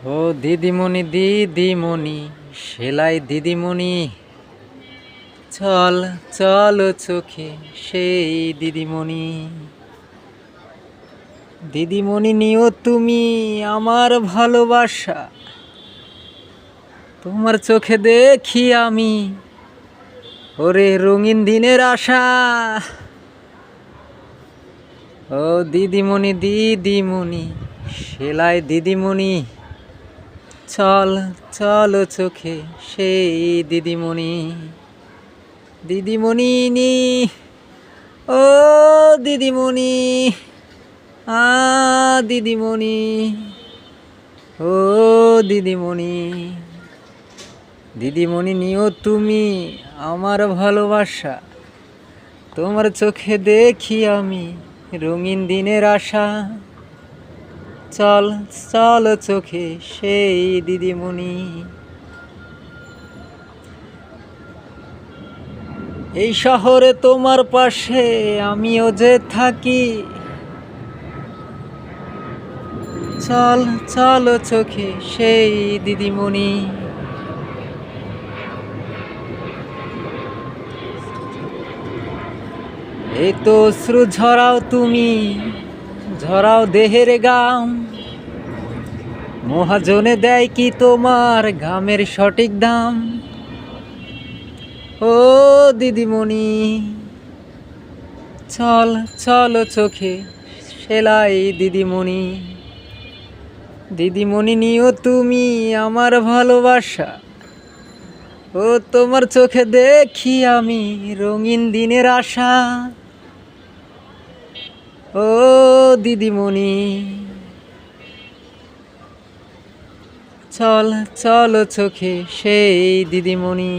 ও দিদিমণি দিদিমণি, সেলাই দিদিমণি, চল চল চোখে সেই দিদিমণি। দিদিমণি নিও তুমি আমার ভালোবাসা, তোমার চোখে দেখি আমি ওরে রঙিন দিনের আশা। ও দিদিমণি দিদিমণি, সেলাই দিদিমণি, চল চল চোখে সেই দিদিমণি। দিদিমণি নি, ও দিদিমণি, দিদিমণি, ও দিদিমণি। দিদিমণি নিও তুমি আমার ভালোবাসা, তোমার চোখে দেখি আমি রঙিন দিনের আশা। চল চল চোখে সেই দিদিমণি। এই শহরে তোমার পাশে আমিও যে থাকি, চল চল চোখে সেই দিদিমণি। এই তো অশ্রু ঝরাও তুমি, ঝরাও দেহের গাম, মহাজনে দেয় কি তোমার ঘামের সঠিক দাম। ও দিদিমণি, চল চল চোখে সেলাই দিদিমণি। দিদিমণি নিও তুমি আমার ভালোবাসা, ও তোমার চোখে দেখি আমি রঙিন দিনের আশা। ও দিদিমণি, চল চল চোখে সেই দিদিমণি।